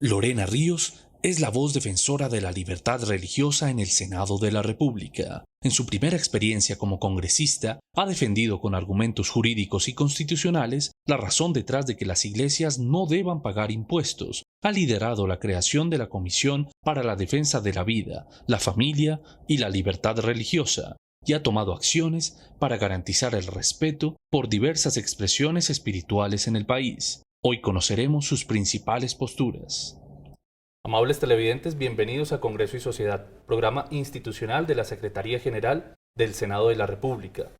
Lorena Ríos es la voz defensora de la libertad religiosa en el Senado de la República. En su primera experiencia como congresista, ha defendido con argumentos jurídicos y constitucionales la razón detrás de que las iglesias no deban pagar impuestos. Ha liderado la creación de la Comisión para la Defensa de la Vida, la Familia y la Libertad Religiosa, y ha tomado acciones para garantizar el respeto por diversas expresiones espirituales en el país. Hoy conoceremos sus principales posturas. Amables televidentes, bienvenidos a Congreso y Sociedad, programa institucional de la Secretaría General del Senado de la República.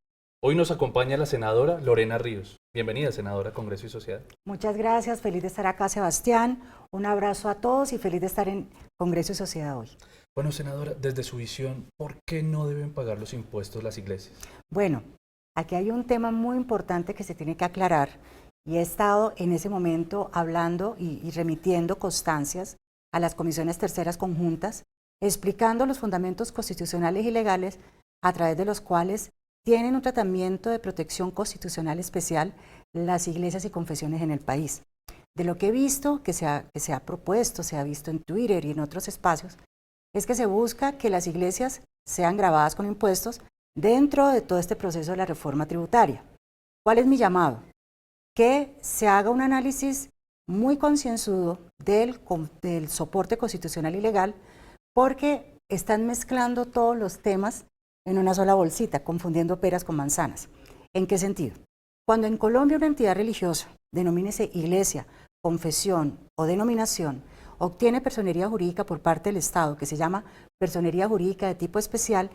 Hoy nos acompaña la senadora Lorena Ríos. Bienvenida, senadora, a Congreso y Sociedad. Muchas gracias, feliz de estar acá, Sebastián. Un abrazo a todos y feliz de estar en Congreso y Sociedad hoy. Bueno, senadora, desde su visión, ¿por qué no deben pagar los impuestos las iglesias? Bueno, aquí hay un tema muy importante que se tiene que aclarar y he estado en ese momento hablando y remitiendo constancias a las comisiones terceras conjuntas, explicando los fundamentos constitucionales y legales a través de los cuales tienen un tratamiento de protección constitucional especial las iglesias y confesiones en el país. De lo que he visto, que se ha propuesto, se ha visto en Twitter y en otros espacios, es que se busca que las iglesias sean gravadas con impuestos dentro de todo este proceso de la reforma tributaria. ¿Cuál es mi llamado? Que se haga un análisis muy concienzudo del soporte constitucional y legal, porque están mezclando todos los temas en una sola bolsita, confundiendo peras con manzanas. ¿En qué sentido? Cuando en Colombia una entidad religiosa, denomínese iglesia, confesión o denominación, obtiene personería jurídica por parte del Estado, que se llama personería jurídica de tipo especial,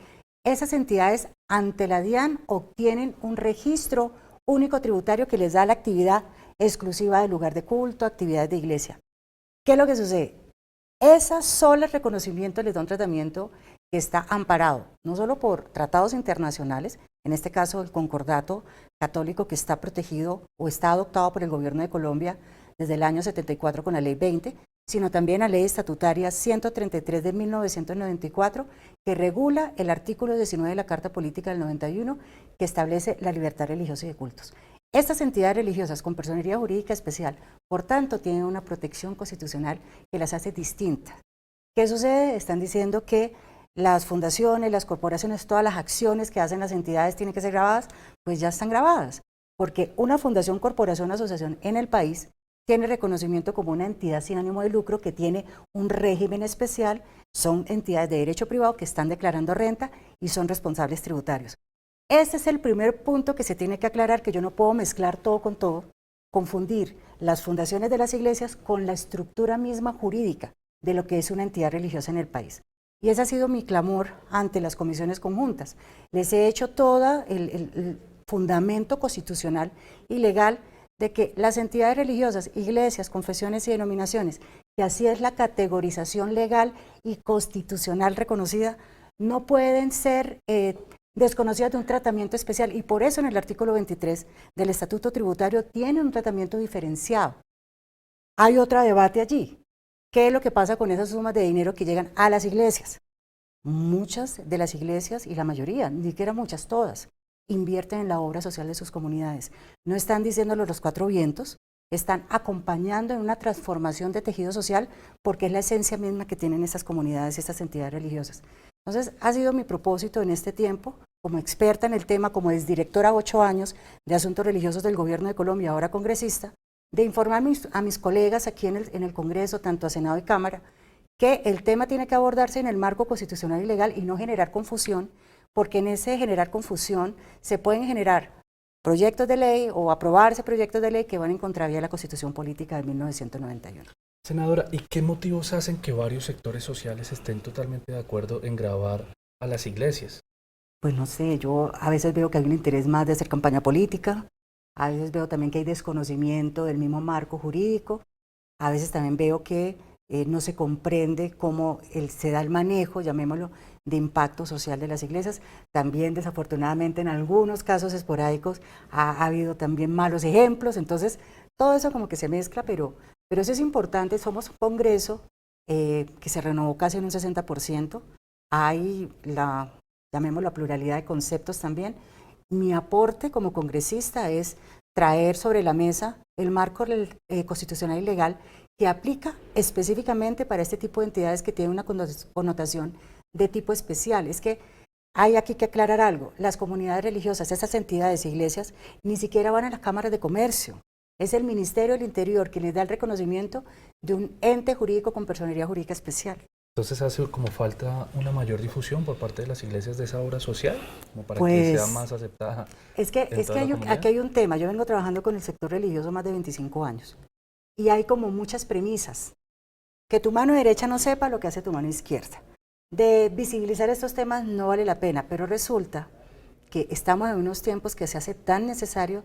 esas entidades ante la DIAN obtienen un registro único tributario que les da la actividad exclusiva del lugar de culto, actividades de iglesia. ¿Qué es lo que sucede? Esas solas reconocimientos les da un tratamiento que está amparado, no solo por tratados internacionales, en este caso el Concordato Católico, que está protegido o está adoptado por el gobierno de Colombia desde el año 74 con la ley 20, sino también la ley estatutaria 133 de 1994, que regula el artículo 19 de la Carta Política del 91, que establece la libertad religiosa y de cultos. Estas entidades religiosas con personería jurídica especial, por tanto, tienen una protección constitucional que las hace distintas. ¿Qué sucede? Están diciendo que las fundaciones, las corporaciones, todas las acciones que hacen las entidades tienen que ser grabadas, pues ya están grabadas, porque una fundación, corporación, asociación en el país tiene reconocimiento como una entidad sin ánimo de lucro que tiene un régimen especial, son entidades de derecho privado que están declarando renta y son responsables tributarios. Ese es el primer punto que se tiene que aclarar, que yo no puedo mezclar todo con todo, confundir las fundaciones de las iglesias con la estructura misma jurídica de lo que es una entidad religiosa en el país. Y ese ha sido mi clamor ante las comisiones conjuntas. Les he hecho todo el fundamento constitucional y legal de que las entidades religiosas, iglesias, confesiones y denominaciones, que así es la categorización legal y constitucional reconocida, no pueden ser desconocidas de un tratamiento especial, y por eso en el artículo 23 del Estatuto Tributario tienen un tratamiento diferenciado. Hay otro debate allí. ¿Qué es lo que pasa con esas sumas de dinero que llegan a las iglesias? Muchas de las iglesias, y la mayoría, ni siquiera muchas, todas, invierten en la obra social de sus comunidades. No están diciéndolo los cuatro vientos, están acompañando en una transformación de tejido social, porque es la esencia misma que tienen estas comunidades, estas entidades religiosas. Entonces, ha sido mi propósito en este tiempo, como experta en el tema, como exdirectora 8 años de Asuntos Religiosos del Gobierno de Colombia, ahora congresista, de informar a mis colegas aquí en el Congreso, tanto a Senado y Cámara, que el tema tiene que abordarse en el marco constitucional y legal y no generar confusión, porque en ese generar confusión se pueden generar proyectos de ley o aprobarse proyectos de ley que van en contravía de la Constitución Política de 1991. Senadora, ¿y qué motivos hacen que varios sectores sociales estén totalmente de acuerdo en gravar a las iglesias? Pues no sé, yo a veces veo que hay un interés más de hacer campaña política, a veces veo también que hay desconocimiento del mismo marco jurídico, a veces también veo que no se comprende cómo se da el manejo, llamémoslo, de impacto social de las iglesias. También desafortunadamente en algunos casos esporádicos ha habido también malos ejemplos, entonces todo eso como que se mezcla, pero eso es importante. Somos un Congreso que se renovó casi en un 60%, hay llamémoslo, la pluralidad de conceptos también. Mi aporte como congresista es traer sobre la mesa el marco constitucional y legal que aplica específicamente para este tipo de entidades que tienen una connotación de tipo especial. Es que hay aquí que aclarar algo. Las comunidades religiosas, esas entidades e iglesias, ni siquiera van a las cámaras de comercio. Es el Ministerio del Interior quien les da el reconocimiento de un ente jurídico con personería jurídica especial. Entonces hace como falta una mayor difusión por parte de las iglesias de esa obra social, como para que Pues, sea más aceptada Es que aquí hay un tema. Yo vengo trabajando con el sector religioso más de 25 años y hay como muchas premisas. Que tu mano derecha no sepa lo que hace tu mano izquierda. De visibilizar estos temas no vale la pena, pero resulta que estamos en unos tiempos que se hace tan necesario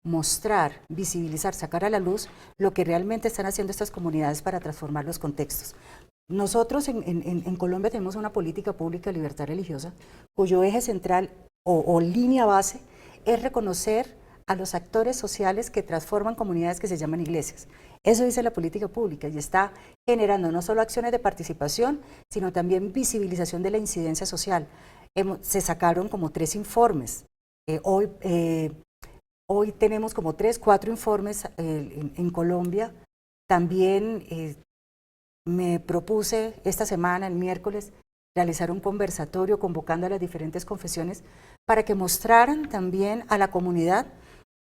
mostrar, visibilizar, sacar a la luz lo que realmente están haciendo estas comunidades para transformar los contextos. Nosotros en Colombia tenemos una política pública de libertad religiosa cuyo eje central o línea base es reconocer a los actores sociales que transforman comunidades que se llaman iglesias. Eso dice la política pública y está generando no solo acciones de participación, sino también visibilización de la incidencia social. Se sacaron como 3 informes. Hoy tenemos como 3, 4 informes en Colombia. También me propuse esta semana, el miércoles, realizar un conversatorio convocando a las diferentes confesiones para que mostraran también a la comunidad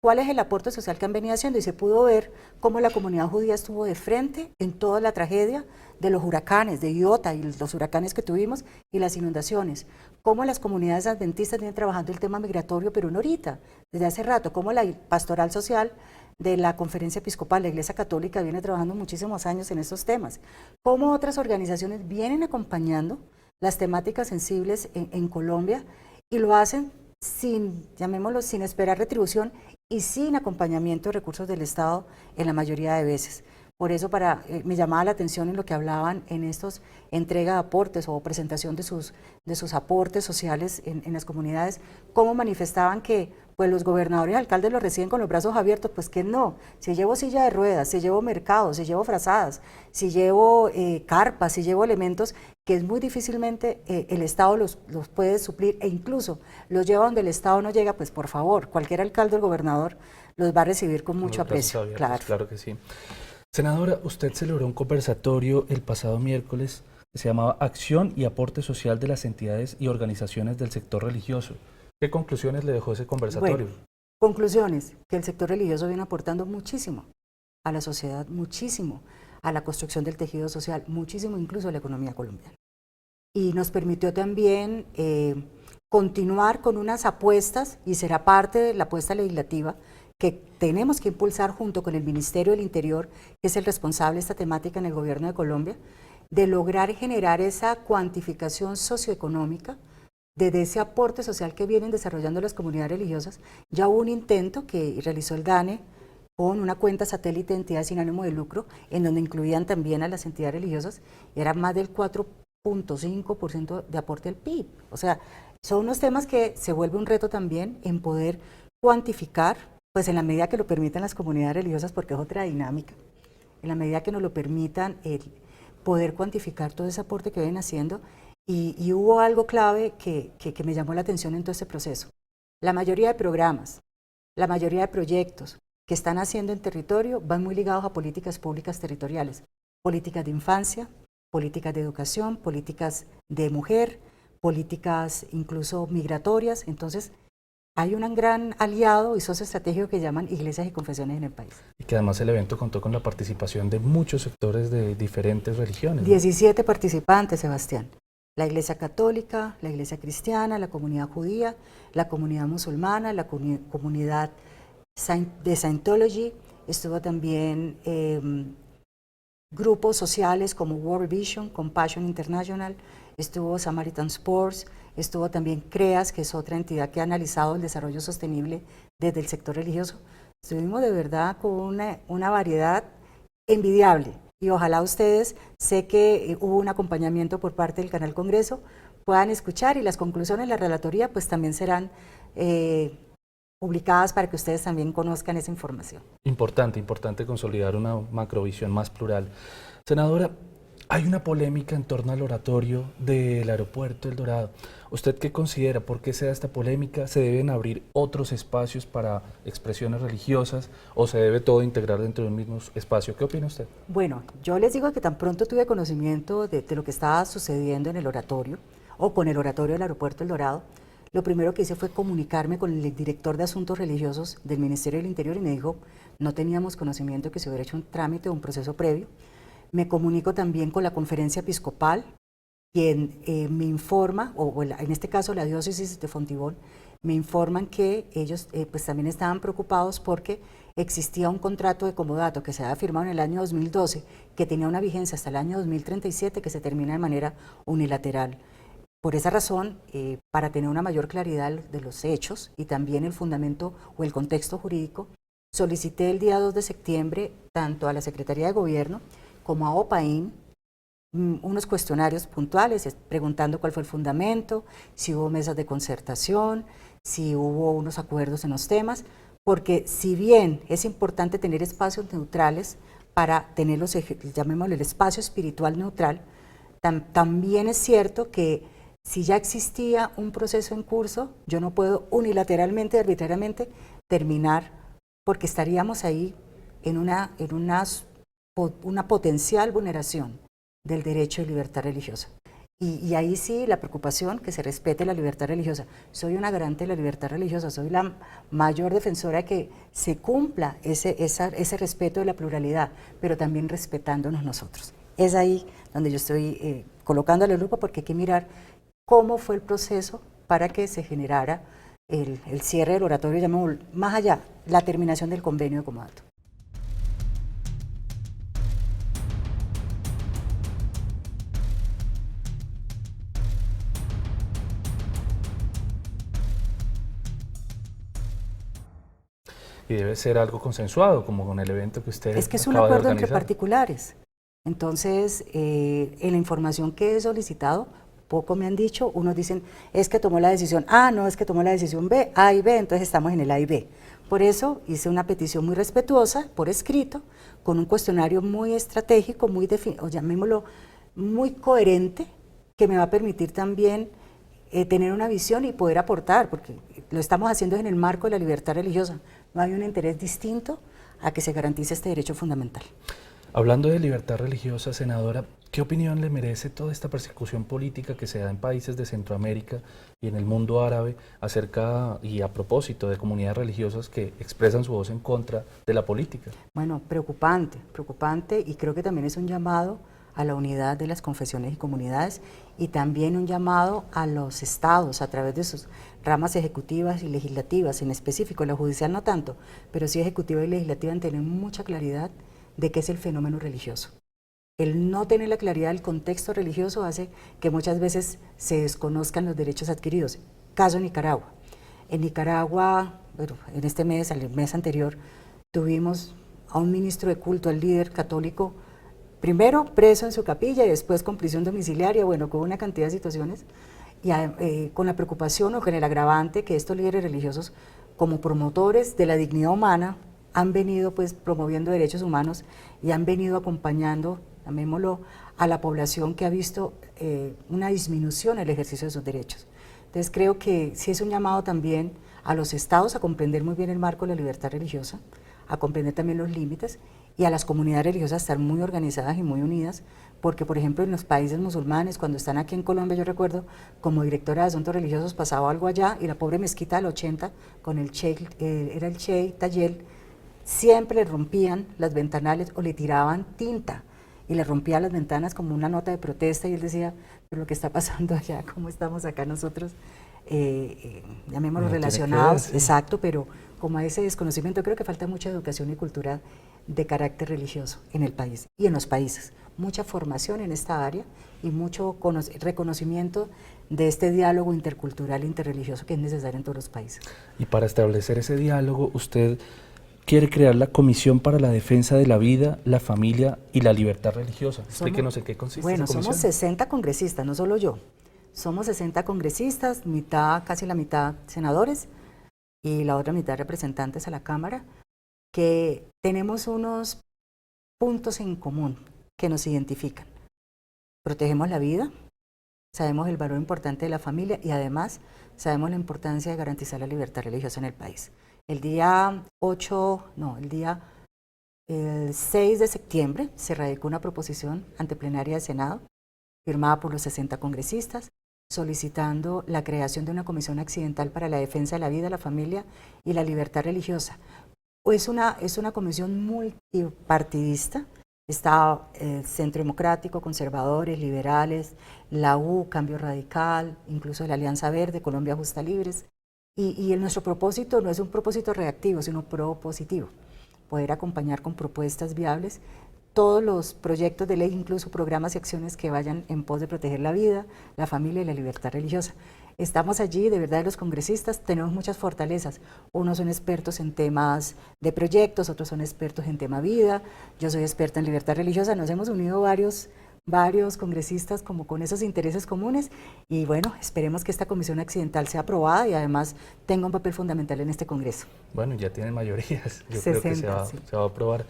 cuál es el aporte social que han venido haciendo, y se pudo ver cómo la comunidad judía estuvo de frente en toda la tragedia de los huracanes, de Iota y los huracanes que tuvimos y las inundaciones, cómo las comunidades adventistas vienen trabajando el tema migratorio, pero no ahorita, desde hace rato, cómo la pastoral social de la Conferencia Episcopal, la Iglesia Católica, viene trabajando muchísimos años en estos temas, cómo otras organizaciones vienen acompañando las temáticas sensibles en Colombia y lo hacen sin, llamémoslo, sin esperar retribución y sin acompañamiento de recursos del Estado en la mayoría de veces. Por eso me llamaba la atención en lo que hablaban en estos entrega de aportes o presentación de sus aportes sociales en las comunidades, cómo manifestaban que pues los gobernadores y alcaldes los reciben con los brazos abiertos. Pues que no, si llevo silla de ruedas, si llevo mercados, si llevo frazadas, si llevo carpas, si llevo elementos que es muy difícilmente el Estado los puede suplir, e incluso los lleva donde el Estado no llega, pues por favor, cualquier alcalde o gobernador los va a recibir con mucho aprecio. Claro que sí. Senadora, usted celebró un conversatorio el pasado miércoles que se llamaba Acción y Aporte Social de las Entidades y Organizaciones del Sector Religioso. ¿Qué conclusiones le dejó ese conversatorio? Bueno, conclusiones, que el sector religioso viene aportando muchísimo a la sociedad, muchísimo a la construcción del tejido social, muchísimo incluso a la economía colombiana. Y nos permitió también continuar con unas apuestas, y será parte de la apuesta legislativa, que tenemos que impulsar junto con el Ministerio del Interior, que es el responsable de esta temática en el gobierno de Colombia, de lograr generar esa cuantificación socioeconómica desde ese aporte social que vienen desarrollando las comunidades religiosas. Ya hubo un intento que realizó el DANE con una cuenta satélite de entidades sin ánimo de lucro, en donde incluían también a las entidades religiosas, y era más del 4.5% de aporte al PIB. O sea, son unos temas que se vuelve un reto también en poder cuantificar, pues en la medida que lo permitan las comunidades religiosas, porque es otra dinámica, en la medida que nos lo permitan, poder cuantificar todo ese aporte que vienen haciendo. Y hubo algo clave que me llamó la atención en todo este proceso. La mayoría de programas, la mayoría de proyectos que están haciendo en territorio van muy ligados a políticas públicas territoriales, políticas de infancia, políticas de educación, políticas de mujer, políticas incluso migratorias. Entonces, hay un gran aliado y socio estratégico que llaman iglesias y confesiones en el país. Y que además el evento contó con la participación de muchos sectores de diferentes religiones, ¿no? 17 participantes, Sebastián. La Iglesia Católica, la Iglesia Cristiana, la comunidad judía, la comunidad musulmana, la comunidad de Scientology. Estuvo también grupos sociales como World Vision, Compassion International, estuvo Samaritan Sports, estuvo también CREAS, que es otra entidad que ha analizado el desarrollo sostenible desde el sector religioso. Estuvimos de verdad con una variedad envidiable, y ojalá ustedes, sé que hubo un acompañamiento por parte del Canal Congreso, puedan escuchar, y las conclusiones de la relatoría pues también serán publicadas para que ustedes también conozcan esa información. Importante consolidar una macrovisión más plural. Senadora, Hay una polémica en torno al oratorio del aeropuerto El Dorado. ¿Usted qué considera? ¿Por qué se da esta polémica? ¿Se deben abrir otros espacios para expresiones religiosas o se debe todo integrar dentro de un mismo espacio? ¿Qué opina usted? Bueno, yo les digo que tan pronto tuve conocimiento de lo que estaba sucediendo en el oratorio o con el oratorio del aeropuerto El Dorado, lo primero que hice fue comunicarme con el director de Asuntos Religiosos del Ministerio del Interior y me dijo, no teníamos conocimiento de que se hubiera hecho un trámite o un proceso previo. Me comunico también con la Conferencia Episcopal, quien me informa, en este caso la diócesis de Fontibón, me informan que ellos pues también estaban preocupados porque existía un contrato de comodato que se había firmado en el año 2012, que tenía una vigencia hasta el año 2037, que se termina de manera unilateral. Por esa razón, para tener una mayor claridad de los hechos y también el fundamento o el contexto jurídico, solicité el día 2 de septiembre tanto a la Secretaría de Gobierno como a OPAIN unos cuestionarios puntuales preguntando cuál fue el fundamento, si hubo mesas de concertación, si hubo unos acuerdos en los temas, porque si bien es importante tener espacios neutrales para tener llamémosle el espacio espiritual neutral, también es cierto que si ya existía un proceso en curso, yo no puedo unilateralmente, arbitrariamente, terminar, porque estaríamos ahí en una potencial vulneración del derecho de libertad religiosa. Y ahí sí la preocupación que se respete la libertad religiosa. Soy una garante de la libertad religiosa, soy la mayor defensora de que se cumpla ese respeto de la pluralidad, pero también respetándonos nosotros. Es ahí donde yo estoy colocándole el grupo porque hay que mirar cómo fue el proceso para que se generara el cierre del oratorio, llamémoslo, más allá, la terminación del convenio de comodato. Y debe ser algo consensuado, como con el evento que usted Es que es un acaba de acuerdo entre organizar. particulares. Entonces, en la información que he solicitado, poco me han dicho, unos dicen, es que tomó la decisión A, no, es que tomó la decisión B, A y B, entonces estamos en el A y B. Por eso hice una petición muy respetuosa, por escrito, con un cuestionario muy estratégico, o llamémoslo, muy coherente, que me va a permitir también tener una visión y poder aportar, porque lo estamos haciendo en el marco de la libertad religiosa. No hay un interés distinto a que se garantice este derecho fundamental. Hablando de libertad religiosa, senadora, ¿qué opinión le merece toda esta persecución política que se da en países de Centroamérica y en el mundo árabe acerca y a propósito de comunidades religiosas que expresan su voz en contra de la política? Bueno, preocupante, preocupante, y creo que también es un llamado a la unidad de las confesiones y comunidades y también un llamado a los estados a través de sus ramas ejecutivas y legislativas, en específico la judicial no tanto, pero sí ejecutiva y legislativa, en tener mucha claridad de qué es el fenómeno religioso. El no tener la claridad del contexto religioso hace que muchas veces se desconozcan los derechos adquiridos. Caso Nicaragua. En Nicaragua, bueno, en este mes, el mes anterior, tuvimos a un ministro de culto, al líder católico, primero preso en su capilla y después con prisión domiciliaria, bueno, con una cantidad de situaciones, y con la preocupación o con el agravante que estos líderes religiosos, como promotores de la dignidad humana, han venido pues promoviendo derechos humanos y han venido acompañando, llamémoslo, a la población que ha visto una disminución en el ejercicio de sus derechos. Entonces creo que sí es un llamado también a los estados a comprender muy bien el marco de la libertad religiosa, a comprender también los límites y a las comunidades religiosas a estar muy organizadas y muy unidas, porque por ejemplo en los países musulmanes, cuando están aquí en Colombia, yo recuerdo como directora de asuntos religiosos pasaba algo allá y la pobre mezquita del 80 con el sheikh, era el sheikh Tayel, siempre le rompían las ventanales o le tiraban tinta y le rompían las ventanas como una nota de protesta y él decía, pero lo que está pasando allá, ¿cómo estamos acá nosotros? Llamémoslo No relacionados, ver, sí. exacto, pero como a ese desconocimiento, creo que falta mucha educación y cultura de carácter religioso en el país y en los países, mucha formación en esta área y mucho reconocimiento de este diálogo intercultural e interreligioso que es necesario en todos los países. Y para establecer ese diálogo, usted quiere crear la Comisión para la Defensa de la Vida, la Familia y la Libertad Religiosa. Explíquenos en qué consiste Bueno, esa comisión. somos 60 congresistas, no solo yo. Somos 60 congresistas, casi la mitad senadores y la otra mitad representantes a la Cámara, que tenemos unos puntos en común que nos identifican. protegemos la vida, sabemos el valor importante de la familia y además sabemos la importancia de garantizar la libertad religiosa en el país. El día 6 de septiembre se radicó una proposición ante plenaria del Senado, firmada por los 60 congresistas, solicitando la creación de una comisión accidental para la defensa de la vida, la familia y la libertad religiosa. Es una comisión multipartidista. Está el Centro Democrático, conservadores, liberales, la U, Cambio Radical, incluso la Alianza Verde, Colombia Justa Libres. Y nuestro propósito no es un propósito reactivo, sino propositivo. Poder acompañar con propuestas viables todos los proyectos de ley, incluso programas y acciones que vayan en pos de proteger la vida, la familia y la libertad religiosa. Estamos allí, de verdad, los congresistas tenemos muchas fortalezas. Unos son expertos en temas de proyectos, otros son expertos en tema vida. Yo soy experta en libertad religiosa. Nos hemos unido varios congresistas como con esos intereses comunes y bueno, esperemos que esta comisión accidental sea aprobada y además tenga un papel fundamental en este Congreso. Bueno, ya tienen mayorías, yo 60, creo que se va a aprobar.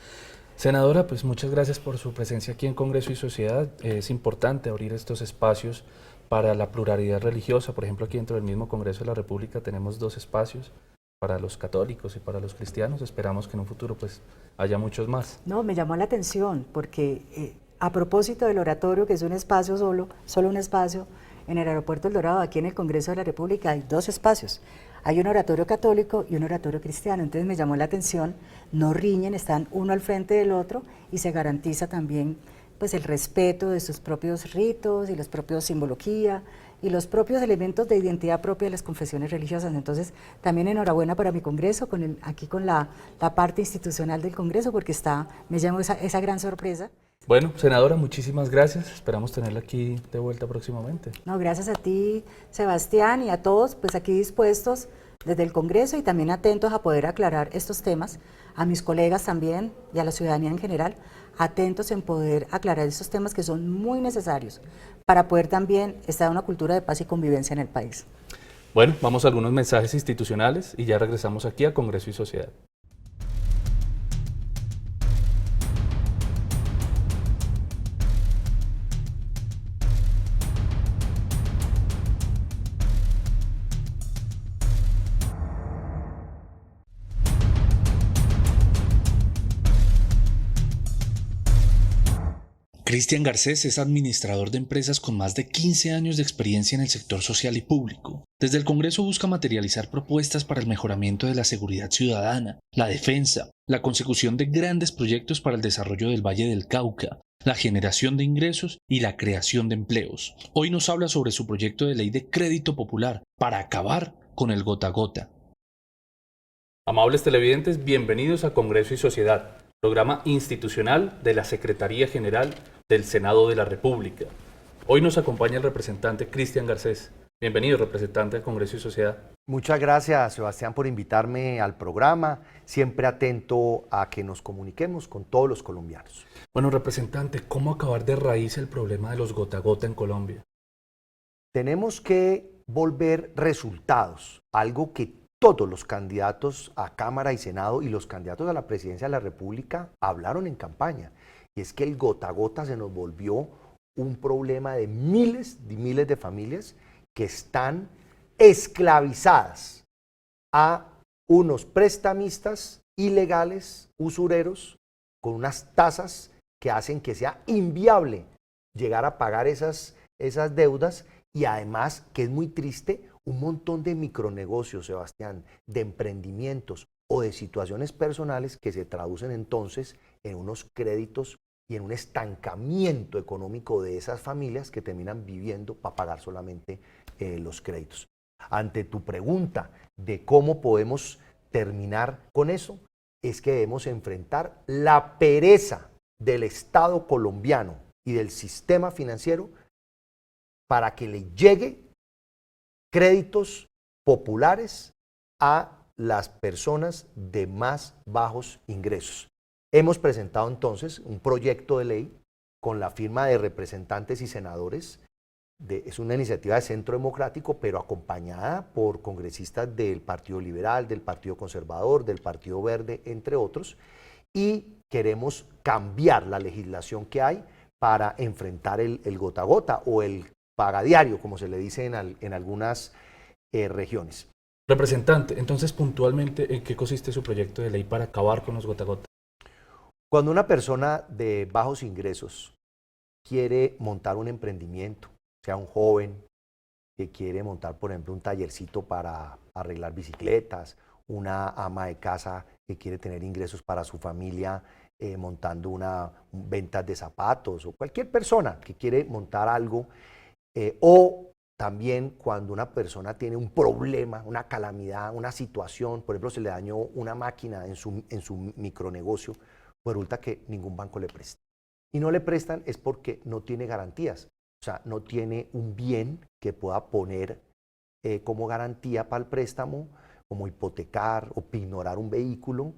Senadora, pues muchas gracias por su presencia aquí en Congreso y Sociedad. Es importante abrir estos espacios para la pluralidad religiosa. Por ejemplo, aquí dentro del mismo Congreso de la República tenemos 2 espacios para los católicos y para los cristianos. Esperamos que en un futuro pues haya muchos más. No, me llamó la atención porque a propósito del oratorio, que es un espacio solo un espacio, en el Aeropuerto El Dorado, aquí en el Congreso de la República hay 2 espacios. Hay un oratorio católico y un oratorio cristiano, entonces me llamó la atención, no riñen, están uno al frente del otro y se garantiza también pues el respeto de sus propios ritos y los propios simbología y los propios elementos de identidad propia de las confesiones religiosas. Entonces también enhorabuena para mi Congreso, aquí con la parte institucional del Congreso, porque me llamó esa gran sorpresa. Bueno, senadora, muchísimas gracias. Esperamos tenerla aquí de vuelta próximamente. No, gracias a ti, Sebastián, y a todos, pues aquí dispuestos desde el Congreso y también atentos a poder aclarar estos temas, a mis colegas también y a la ciudadanía en general, atentos en poder aclarar estos temas que son muy necesarios para poder también estar en una cultura de paz y convivencia en el país. Bueno, vamos a algunos mensajes institucionales y ya regresamos aquí a Congreso y Sociedad. Cristian Garcés es administrador de empresas con más de 15 años de experiencia en el sector social y público. Desde el Congreso busca materializar propuestas para el mejoramiento de la seguridad ciudadana, la defensa, la consecución de grandes proyectos para el desarrollo del Valle del Cauca, la generación de ingresos y la creación de empleos. Hoy nos habla sobre su proyecto de ley de crédito popular para acabar con el gota a gota. Amables televidentes, bienvenidos a Congreso y Sociedad, programa institucional de la Secretaría General del Senado de la República. Hoy nos acompaña el representante Cristian Garcés. Bienvenido, representante del Congreso y Sociedad. Muchas gracias, Sebastián, por invitarme al programa. Siempre atento a que nos comuniquemos con todos los colombianos. Bueno, representante, ¿cómo acabar de raíz el problema de los gota a gota en Colombia? Tenemos que volver resultados, algo que todos los candidatos a Cámara y Senado y los candidatos a la presidencia de la República hablaron en campaña. Y es que el gota a gota se nos volvió un problema de miles de familias que están esclavizadas a unos prestamistas ilegales, usureros, con unas tasas que hacen que sea inviable llegar a pagar esas deudas y además, que es muy triste, un montón de micronegocios, Sebastián, de emprendimientos o de situaciones personales que se traducen entonces en unos créditos y en un estancamiento económico de esas familias que terminan viviendo para pagar solamente los créditos. Ante tu pregunta de cómo podemos terminar con eso, es que debemos enfrentar la pereza del Estado colombiano y del sistema financiero para que le llegue créditos populares a las personas de más bajos ingresos. Hemos presentado entonces un proyecto de ley con la firma de representantes y senadores. Es una iniciativa de Centro Democrático, pero acompañada por congresistas del Partido Liberal, del Partido Conservador, del Partido Verde, entre otros, y queremos cambiar la legislación que hay para enfrentar el gota a gota o el pagadiario, como se le dice en algunas regiones. Representante, entonces puntualmente, ¿en qué consiste su proyecto de ley para acabar con los gota a gota? Cuando una persona de bajos ingresos quiere montar un emprendimiento, sea un joven que quiere montar, por ejemplo, un tallercito para arreglar bicicletas, una ama de casa que quiere tener ingresos para su familia montando ventas de zapatos, o cualquier persona que quiere montar algo, o también cuando una persona tiene un problema, una calamidad, una situación, por ejemplo, se le dañó una máquina en su micronegocio, pues resulta que ningún banco le presta. Y no le prestan es porque no tiene garantías, o sea, no tiene un bien que pueda poner como garantía para el préstamo, como hipotecar o pignorar un vehículo,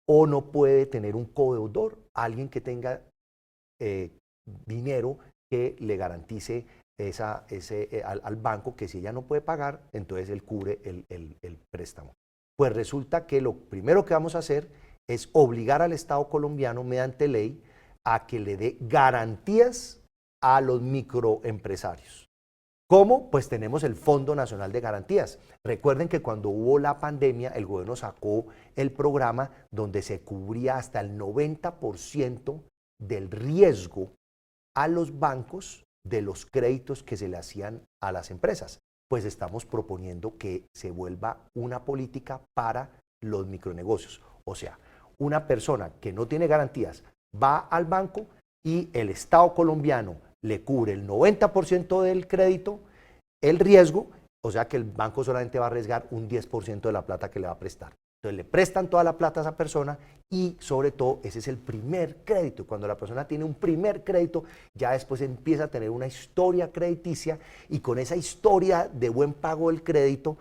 o no puede tener un codeudor, alguien que tenga dinero que le garantice al banco que si ella no puede pagar, entonces él cubre el préstamo. Pues resulta que lo primero que vamos a hacer es obligar al Estado colombiano mediante ley a que le dé garantías a los microempresarios. ¿Cómo? Pues tenemos el Fondo Nacional de Garantías. Recuerden que cuando hubo la pandemia, el gobierno sacó el programa donde se cubría hasta el 90% del riesgo a los bancos de los créditos que se le hacían a las empresas. Pues estamos proponiendo que se vuelva una política para los micronegocios. O sea, una persona que no tiene garantías va al banco y el Estado colombiano le cubre el 90% del crédito, el riesgo, o sea que el banco solamente va a arriesgar un 10% de la plata que le va a prestar. Entonces le prestan toda la plata a esa persona y sobre todo ese es el primer crédito. Cuando la persona tiene un primer crédito, ya después empieza a tener una historia crediticia y con esa historia de buen pago del crédito,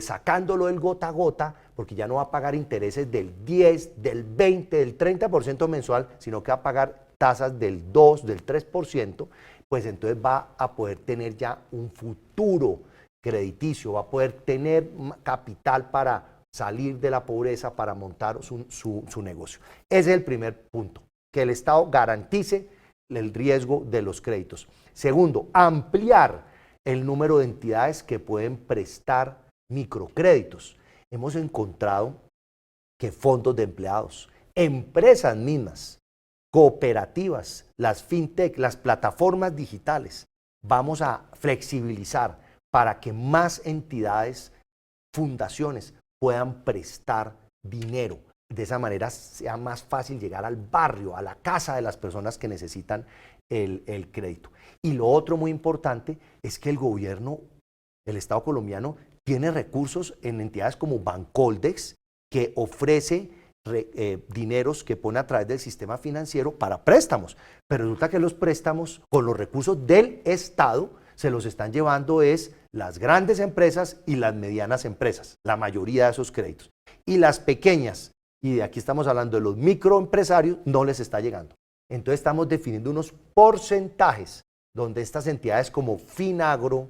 sacándolo del gota a gota, porque ya no va a pagar intereses del 10, del 20, del 30% mensual, sino que va a pagar tasas del 2, del 3%, pues entonces va a poder tener ya un futuro crediticio, va a poder tener capital para salir de la pobreza, para montar su negocio. Ese es el primer punto, que el Estado garantice el riesgo de los créditos. Segundo, ampliar el número de entidades que pueden prestar microcréditos. Hemos encontrado que fondos de empleados, empresas mismas, cooperativas, las fintech, las plataformas digitales, vamos a flexibilizar para que más entidades, fundaciones, puedan prestar dinero. De esa manera sea más fácil llegar al barrio, a la casa de las personas que necesitan el crédito. Y lo otro muy importante es que el gobierno, el Estado colombiano, tiene recursos en entidades como Bancoldex, que ofrece dineros que pone a través del sistema financiero para préstamos. Pero resulta que los préstamos con los recursos del Estado se los están llevando es las grandes empresas y las medianas empresas, la mayoría de esos créditos. Y las pequeñas, y de aquí estamos hablando de los microempresarios, no les está llegando. Entonces estamos definiendo unos porcentajes donde estas entidades como Finagro,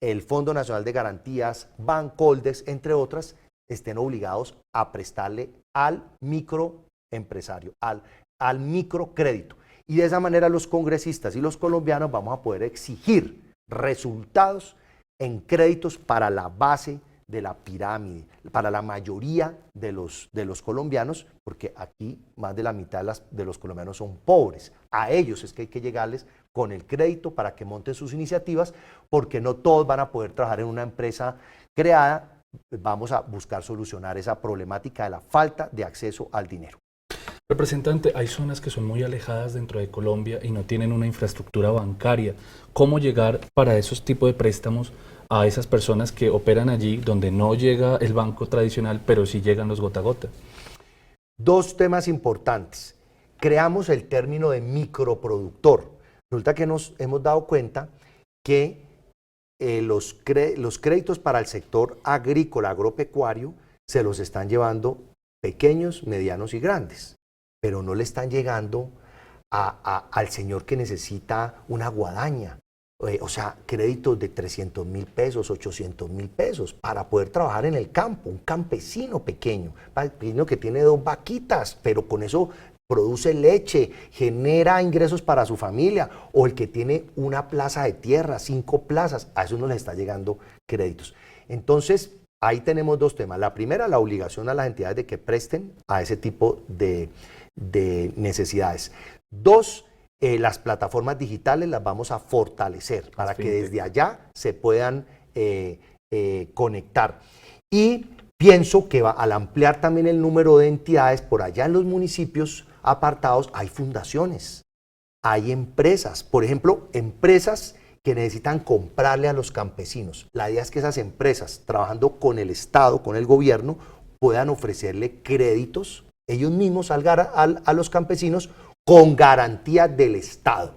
el Fondo Nacional de Garantías, Bancoldex, entre otras, estén obligados a prestarle al microempresario, al microcrédito. Y de esa manera los congresistas y los colombianos vamos a poder exigir resultados en créditos para la base de la pirámide, para la mayoría de los colombianos, porque aquí más de la mitad de los colombianos son pobres. A ellos es que hay que llegarles con el crédito para que monten sus iniciativas, porque no todos van a poder trabajar en una empresa creada. Vamos a buscar solucionar esa problemática de la falta de acceso al dinero. Representante, hay zonas que son muy alejadas dentro de Colombia y no tienen una infraestructura bancaria. ¿Cómo llegar para esos tipos de préstamos a esas personas que operan allí donde no llega el banco tradicional, pero sí llegan los gota a gota? Dos temas importantes. Creamos el término de microproductor. Resulta que nos hemos dado cuenta que los créditos para el sector agrícola, agropecuario, se los están llevando pequeños, medianos y grandes, pero no le están llegando al señor que necesita una guadaña, o sea, créditos de 300.000 pesos, 800.000 pesos, para poder trabajar en el campo, un campesino pequeño que tiene 2 vaquitas, pero con eso produce leche, genera ingresos para su familia, o el que tiene una plaza de tierra, 5 plazas, a eso no les está llegando créditos. Entonces, ahí tenemos dos temas. La primera, la obligación a las entidades de que presten a ese tipo de necesidades. Dos, las plataformas digitales las vamos a fortalecer para que desde allá se puedan conectar. Y pienso que al ampliar también el número de entidades, por allá en los municipios apartados hay fundaciones, hay empresas, por ejemplo, empresas que necesitan comprarle a los campesinos. La idea es que esas empresas, trabajando con el Estado, con el gobierno, puedan ofrecerle créditos, ellos mismos a los campesinos con garantías del Estado,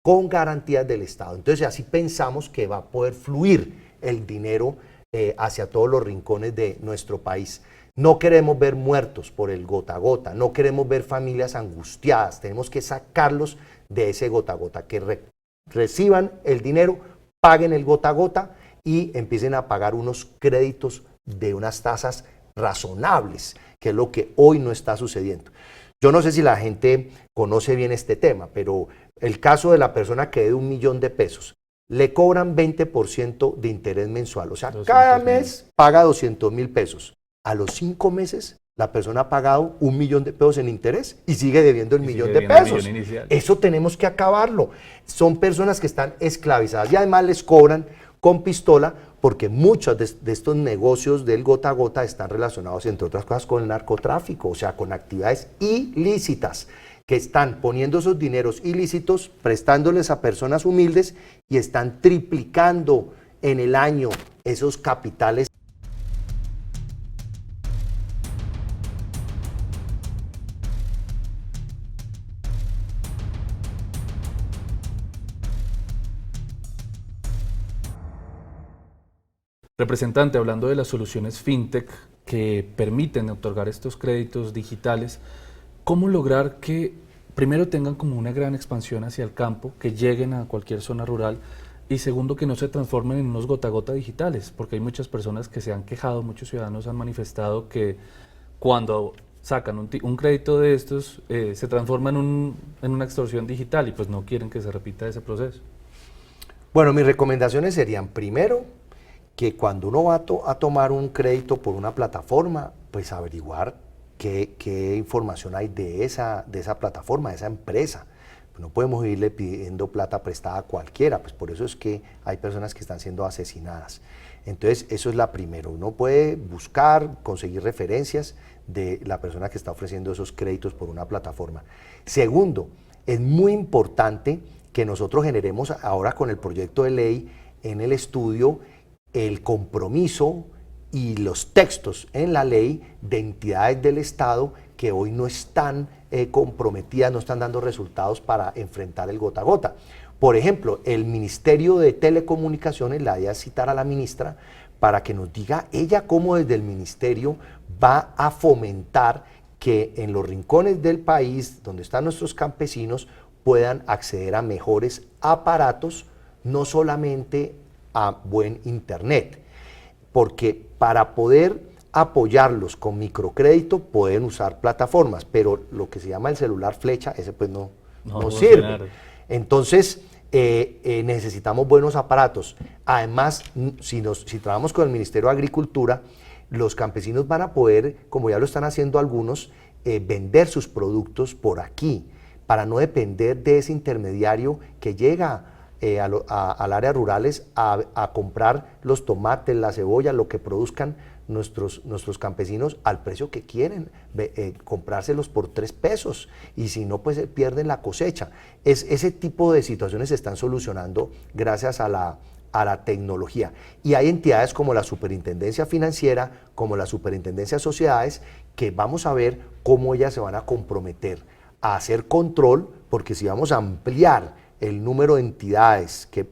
con garantías del Estado. Entonces así pensamos que va a poder fluir el dinero hacia todos los rincones de nuestro país. No queremos ver muertos por el gota a gota, no queremos ver familias angustiadas, tenemos que sacarlos de ese gota a gota, que reciban el dinero, paguen el gota a gota y empiecen a pagar unos créditos de unas tasas razonables, que es lo que hoy no está sucediendo. Yo no sé si la gente conoce bien este tema, pero el caso de la persona que debe 1 millón de pesos, le cobran 20% de interés mensual, o sea, cada mes paga 200.000 pesos. A los 5 meses, la persona ha pagado 1 millón de pesos en interés y sigue debiendo el millón de pesos. Eso tenemos que acabarlo. Son personas que están esclavizadas y además les cobran con pistola porque muchos de estos negocios del gota a gota están relacionados, entre otras cosas, con el narcotráfico, o sea, con actividades ilícitas, que están poniendo esos dineros ilícitos, prestándoles a personas humildes y están triplicando en el año esos capitales. Representante, hablando de las soluciones fintech que permiten otorgar estos créditos digitales, ¿cómo lograr que primero tengan como una gran expansión hacia el campo, que lleguen a cualquier zona rural y segundo que no se transformen en unos gota a gota digitales? Porque hay muchas personas que se han quejado, muchos ciudadanos han manifestado que cuando sacan un crédito de estos se transforma en una extorsión digital y pues no quieren que se repita ese proceso. Bueno, mis recomendaciones serían primero que cuando uno va a tomar un crédito por una plataforma, pues averiguar qué información hay de esa plataforma, de esa empresa. Pues no podemos irle pidiendo plata prestada a cualquiera, pues por eso es que hay personas que están siendo asesinadas. Entonces, eso es la primera. Uno puede buscar, conseguir referencias de la persona que está ofreciendo esos créditos por una plataforma. Segundo, es muy importante que nosotros generemos ahora con el proyecto de ley en el estudio el compromiso y los textos en la ley de entidades del Estado que hoy no están comprometidas, no están dando resultados para enfrentar el gota a gota. Por ejemplo, el Ministerio de Telecomunicaciones, la idea es citar a la ministra para que nos diga ella cómo desde el ministerio va a fomentar que en los rincones del país, donde están nuestros campesinos, puedan acceder a mejores aparatos, no solamente a buen internet, porque para poder apoyarlos con microcrédito pueden usar plataformas, pero lo que se llama el celular flecha, ese pues no sirve. Entonces necesitamos buenos aparatos. Además, si trabajamos con el Ministerio de Agricultura, los campesinos van a poder, como ya lo están haciendo algunos, vender sus productos por aquí, para no depender de ese intermediario que llega al área rurales a comprar los tomates, la cebolla, lo que produzcan nuestros campesinos al precio que quieren, comprárselos por 3 pesos y si no pues pierden la cosecha. Ese tipo de situaciones se están solucionando gracias a la tecnología y hay entidades como la Superintendencia Financiera, como la Superintendencia de Sociedades, que vamos a ver cómo ellas se van a comprometer a hacer control, porque si vamos a ampliar el número de entidades que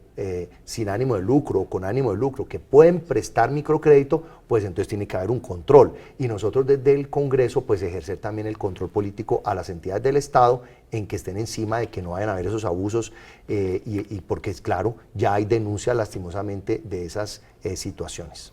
sin ánimo de lucro o con ánimo de lucro que pueden prestar microcrédito, pues entonces tiene que haber un control. Y nosotros desde el Congreso pues ejercer también el control político a las entidades del Estado en que estén encima de que no vayan a haber esos abusos y porque es claro, ya hay denuncias lastimosamente de esas situaciones.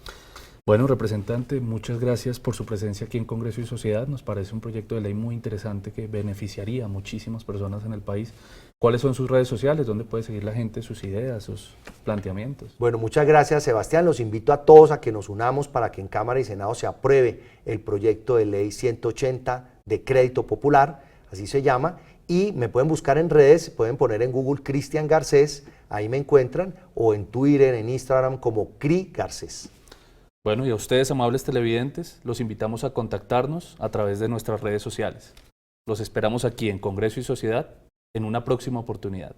Bueno, representante, muchas gracias por su presencia aquí en Congreso y Sociedad. Nos parece un proyecto de ley muy interesante que beneficiaría a muchísimas personas en el país. ¿Cuáles son sus redes sociales? ¿Dónde puede seguir la gente sus ideas, sus planteamientos? Bueno, muchas gracias, Sebastián. Los invito a todos a que nos unamos para que en Cámara y Senado se apruebe el proyecto de ley 180 de Crédito Popular, así se llama, y me pueden buscar en redes, pueden poner en Google Cristian Garcés, ahí me encuentran, o en Twitter, en Instagram como Cri Garcés. Bueno, y a ustedes, amables televidentes, los invitamos a contactarnos a través de nuestras redes sociales. Los esperamos aquí en Congreso y Sociedad en una próxima oportunidad.